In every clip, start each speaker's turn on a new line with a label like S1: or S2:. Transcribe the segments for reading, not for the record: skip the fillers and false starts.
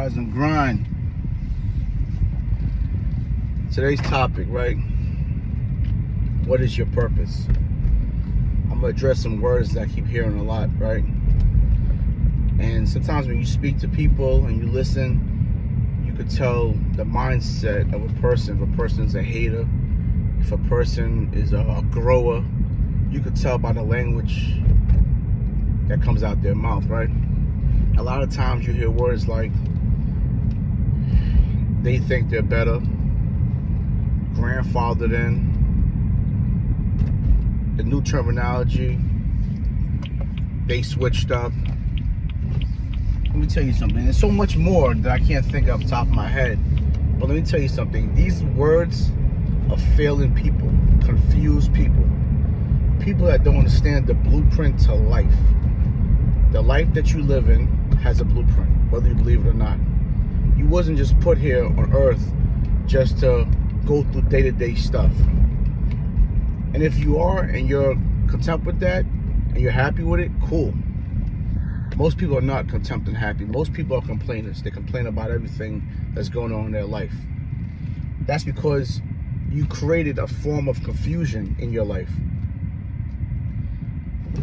S1: rise and grind. Today's topic, right? What is your purpose? I'm gonna address some words that I keep hearing a lot, right? And sometimes when you speak to people and you listen, you could tell the mindset of a person. If a person's a hater, if a person is a grower, you could tell by the language that comes out their mouth, right? A lot of times you hear words like they think they're better, grandfathered in, the new terminology, they switched up. Let me tell you something. There's so much more that I can't think off the top of my head. But let me tell you something. These words are failing people, confused people, people that don't understand the blueprint to life. The life that you live in has a blueprint, whether you believe it or not. You wasn't just put here on earth just to go through day-to-day stuff. And if you are and you're content with that and you're happy with it, cool. Most people are not content and happy. Most people are complainers. They complain about everything that's going on in their life. That's because you created a form of confusion in your life.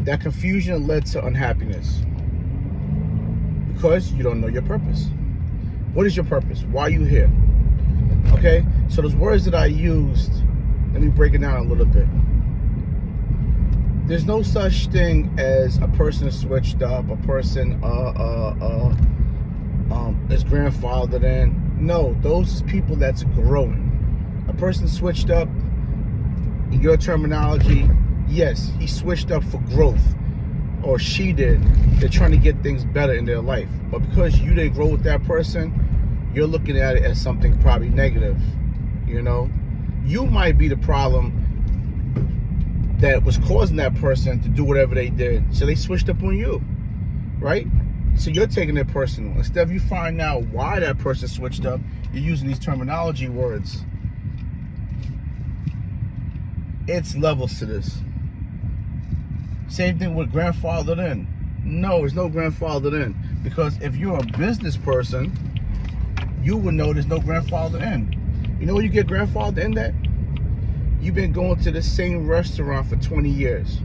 S1: That confusion led to unhappiness because you don't know your purpose. What is your purpose? Why are you here? Okay, so those words that I used, let me break it down a little bit. There's no such thing as a person switched up, a person is grandfathered in. No, those people that's growing. A person switched up, in your terminology, yes, he switched up for growth, or she did. They're trying to get things better in their life. But because you didn't grow with that person, you're looking at it as something probably negative, you know? You might be the problem that was causing that person to do whatever they did. So they switched up on you, right? So you're taking it personal. Instead of you finding out why that person switched up, you're using these terminology words. It's levels to this. Same thing with grandfathered in. No, there's no grandfathered in. Because if you're a business person, you would know there's no grandfathered in. You know where you get grandfathered in that? You've been going to the same restaurant for 20 years.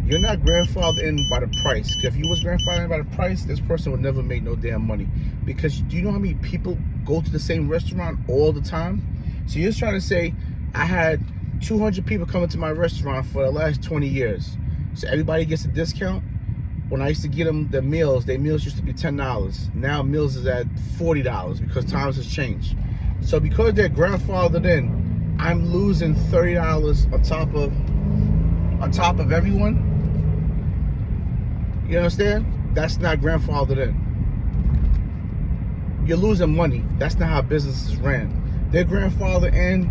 S1: You're not grandfathered in by the price. If you was grandfathered in by the price, this person would never make no damn money. Because do you know how many people go to the same restaurant all the time? So you're just trying to say, I had 200 people coming to my restaurant for the last 20 years. So everybody gets a discount. When I used to get them their meals used to be $10. Now meals is at $40 because times has changed. So because they're grandfathered in, I'm losing $30 on top of everyone. You understand? That's not grandfathered in. You're losing money. That's not how businesses ran. They're grandfathered in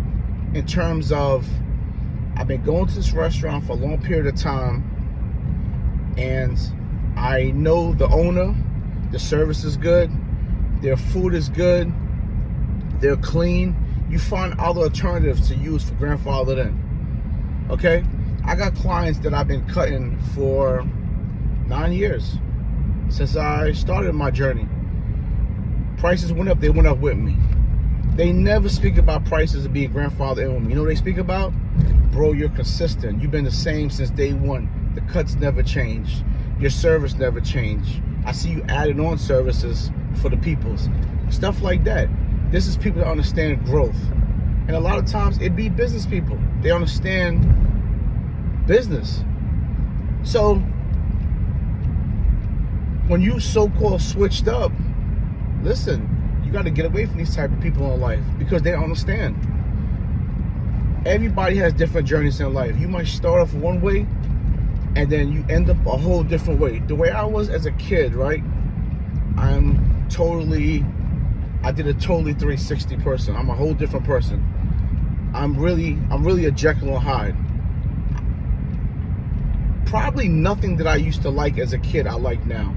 S1: terms of, I've been going to this restaurant for a long period of time, and I know the owner, the service is good, their food is good, they're clean. You find other alternatives to use for grandfathered in. Okay? I got clients that I've been cutting for 9 years since I started my journey. Prices went up, they went up with me. They never speak about prices of being grandfathered in with me. You know what they speak about? Bro, you're consistent. You've been the same since day one. The cuts never changed. Your service never changed. I see you adding on services for the peoples. Stuff like that. This is people that understand growth. And a lot of times it be business people. They understand business. So when you so-called switched up, listen, you got to get away from these type of people in life because they don't understand. Everybody has different journeys in life. You might start off one way and then you end up a whole different way. The way I was as a kid, right? I did a totally 360 person. I'm a whole different person. I'm really a Jekyll and Hyde. Probably nothing that I used to like as a kid I like now.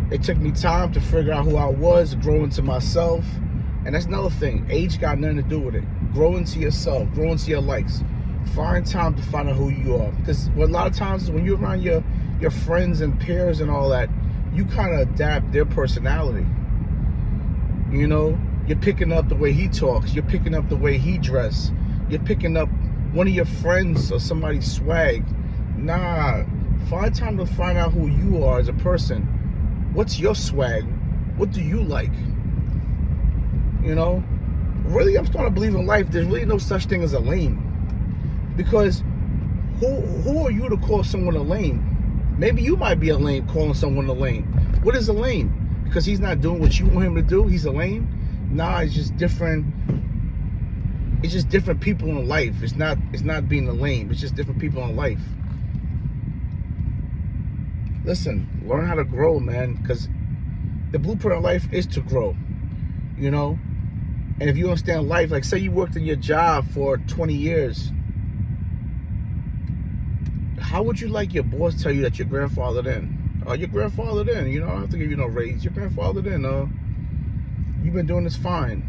S1: It took me time to figure out who I was, grow into myself. And that's another thing. Age got nothing to do with it. Grow into yourself. Grow into your likes. Find time to find out who you are. Because a lot of times when you're around your friends and peers and all that, you kind of adapt their personality. You know, you're picking up the way he talks. You're picking up the way he dress. You're picking up one of your friends or somebody's swag. Nah, find time to find out who you are as a person. What's your swag? What do you like? You know, really, I'm starting to believe in life. There's really no such thing as a lame. Because who are you to call someone a lame? Maybe you might be a lame calling someone a lame. What is a lame? Because he's not doing what you want him to do, he's a lame? Nah, it's just different. It's just different people in life. It's not being a lame. It's just different people in life. Listen, learn how to grow, man, because the blueprint of life is to grow, you know? And if you understand life, like say you worked in your job for 20 years, how would you like your boss tell you that you're grandfathered in? Your grandfathered in, you know, I don't have to give you no raise. Your grandfathered in, you've been doing this fine.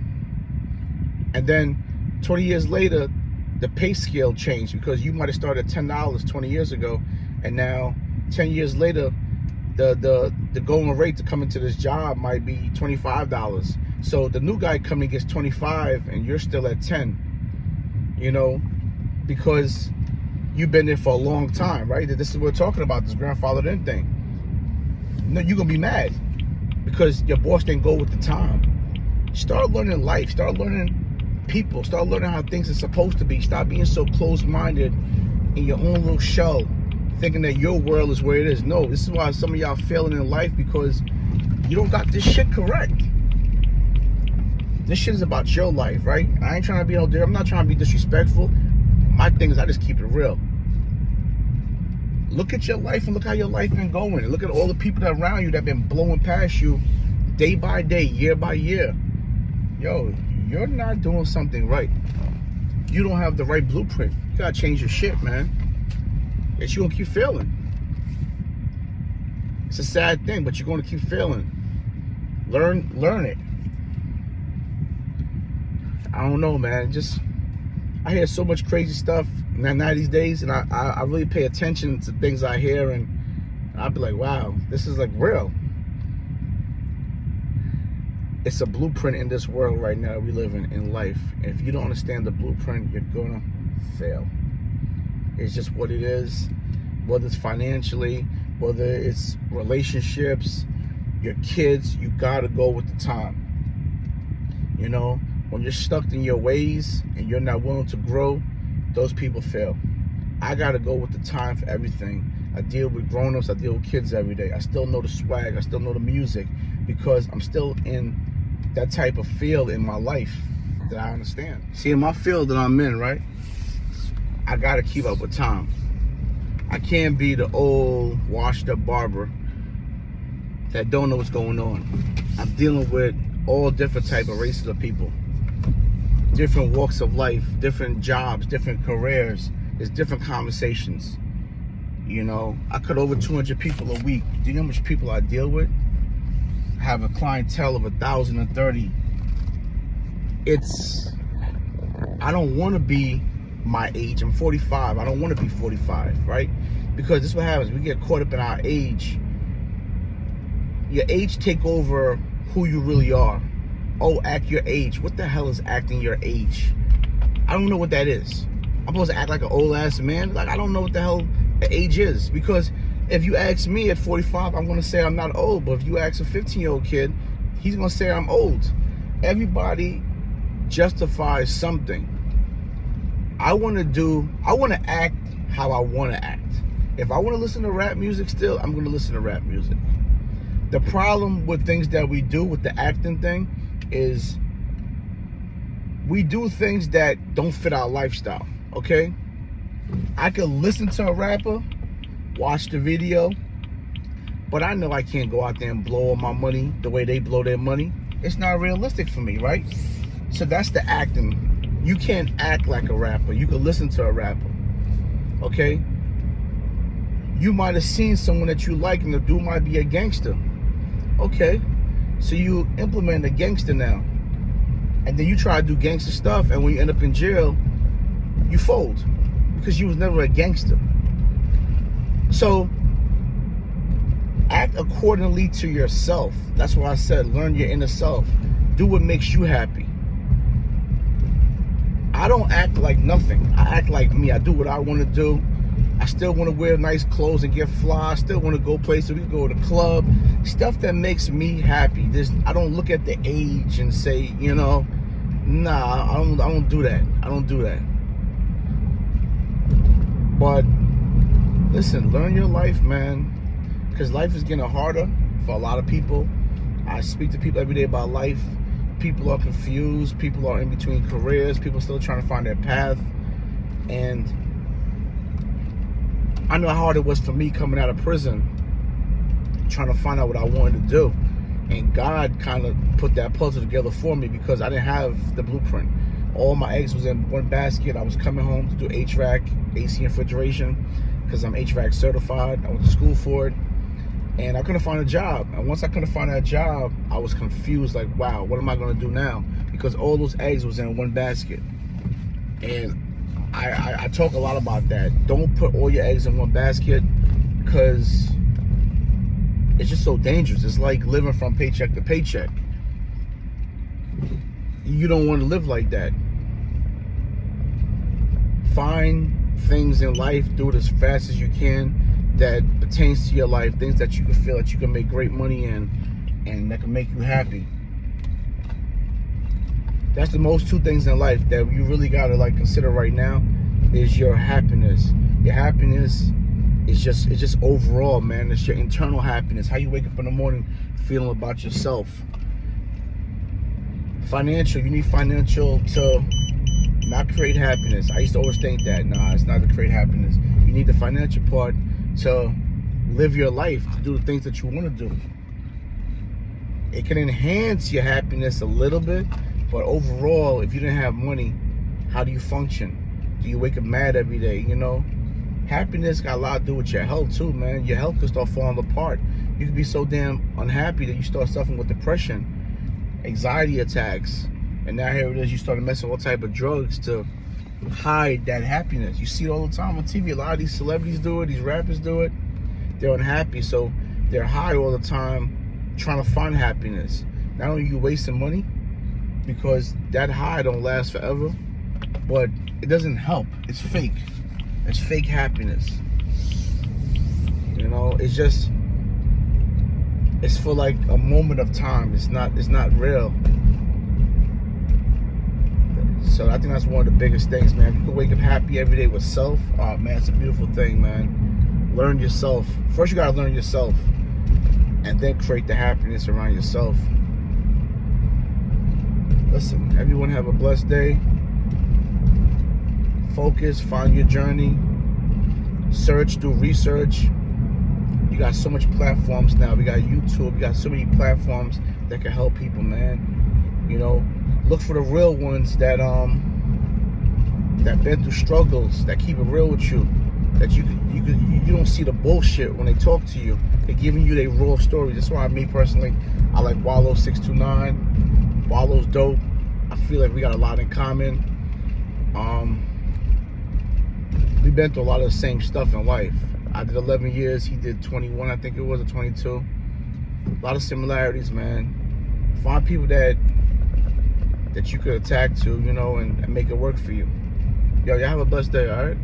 S1: And then 20 years later, the pay scale changed because you might have started at $10 20 years ago, and now 10 years later, the going rate to come into this job might be $25. So the new guy coming gets 25 and you're still at 10, you know, because you've been there for a long time, right? This is what we're talking about, this grandfathered in thing. No, you're gonna be mad because your boss didn't go with the time. Start learning life, start learning people, start learning how things are supposed to be. Stop being so close-minded in your own little shell, thinking that your world is where it is. No, this is why some of y'all failing in life, because you don't got this shit correct. This shit is about your life, right? I ain't trying to be out there. I'm not trying to be disrespectful. My thing is I just keep it real. Look at your life and look how your life been going. And look at all the people that are around you that been blowing past you day by day, year by year. Yo, you're not doing something right. You don't have the right blueprint. You gotta change your shit, man. Yes, you're gonna keep failing. It's a sad thing, but you're gonna keep failing. Learn it. I don't know, man. I hear so much crazy stuff now these days, and I really pay attention to things I hear, and I'll be like, wow, this is like real. It's a blueprint in this world right now we live in life. And if you don't understand the blueprint, you're gonna fail. It's just what it is, whether it's financially, whether it's relationships, your kids, you gotta go with the time. You know, when you're stuck in your ways and you're not willing to grow, those people fail. I gotta go with the time for everything. I deal with grown-ups, I deal with kids every day. I still know the swag, I still know the music, because I'm still in that type of field in my life that I understand. See, in my field that I'm in, right, I gotta keep up with time. I can't be the old washed up barber that don't know what's going on. I'm dealing with all different type of races of people, different walks of life, different jobs, different careers. There's different conversations. You know, I cut over 200 people a week. Do you know how much people I deal with? I have a clientele of 1,030. I don't want to be my age. I'm 45. I don't want to be 45, right? Because this is what happens. We get caught up in our age. Your age take over who you really are. Oh, act your age. What the hell is acting your age? I don't know what that is. I'm supposed to act like an old ass man? Like, I don't know what the hell the age is. Because if you ask me at 45, I'm going to say I'm not old. But if you ask a 15-year-old kid, he's going to say I'm old. Everybody justifies something. I want to act how I want to act. If I want to listen to rap music still, I'm going to listen to rap music. The problem with things that we do with the acting thing is we do things that don't fit our lifestyle, okay? I could listen to a rapper, watch the video, but I know I can't go out there and blow all my money the way they blow their money. It's not realistic for me, right? So that's the acting. You can't act like a rapper. You can listen to a rapper, okay? You might have seen someone that you like and the dude might be a gangster. Okay, so you implement a gangster now. And then you try to do gangster stuff, and when you end up in jail, you fold. Because you was never a gangster. So, act accordingly to yourself. That's why I said, learn your inner self. Do what makes you happy. I don't act like nothing. I act like me. I do what I want to do. I still want to wear nice clothes and get fly. I still want to go places. We can go to the club. Stuff that makes me happy. I don't look at the age and say, you know, nah, I don't do that. I don't do that. But listen, learn your life, man. Because life is getting harder for a lot of people. I speak to people every day about life. People are confused. People are in between careers. People are still trying to find their path. And I know how hard it was for me coming out of prison, trying to find out what I wanted to do. And God kind of put that puzzle together for me because I didn't have the blueprint. All my eggs was in one basket. I was coming home to do HVAC, AC and refrigeration, because I'm HVAC certified. I went to school for it. And I couldn't find a job. And once I couldn't find that job, I was confused, like, wow, what am I going to do now? Because all those eggs was in one basket. And I talk a lot about that. Don't put all your eggs in one basket, because it's just so dangerous. It's like living from paycheck to paycheck. You don't want to live like that. Find things in life, do it as fast as you can that pertains to your life, things that you can feel that you can make great money in and that can make you happy. That's the most two things in life that you really gotta like consider right now is your happiness. Your happiness is just overall, man. It's your internal happiness. How you wake up in the morning feeling about yourself. Financial, you need financial to not create happiness. I used to always think that, nah, it's not to create happiness. You need the financial part to live your life, to do the things that you want to do. It can enhance your happiness a little bit, but overall, if you didn't have money, how do you function? Do you wake up mad every day, you know? Happiness got a lot to do with your health too, man. Your health can start falling apart. You can be so damn unhappy that you start suffering with depression, anxiety attacks, and now here it is, you started messing with all type of drugs to hide that happiness. You see it all the time on TV. A lot of these celebrities do it, these rappers do it. They're unhappy, so they're high all the time trying to find happiness. Not only are you wasting money, because that high don't last forever, but it doesn't help. It's fake. It's fake happiness. You know, it's for like a moment of time. It's not real. So I think that's one of the biggest things, man. If you can wake up happy every day with self, oh man, it's a beautiful thing, man. Learn yourself. First you gotta learn yourself, and then create the happiness around yourself. Listen, everyone have a blessed day. Focus, find your journey. Search, do research. You got so much platforms now. We got YouTube. We got so many platforms that can help people, man. You know, look for the real ones that been through struggles, that keep it real with you, that you don't see the bullshit when they talk to you. They're giving you their raw stories. That's why me personally, I like Wallow629. Wallow's dope. I feel like we got a lot in common. We've been through a lot of the same stuff in life. I did 11 years. He did 21, I think it was, or 22. A lot of similarities, man. Find people that you could attack to, you know, and make it work for you. Yo, y'all have a blessed day, all right?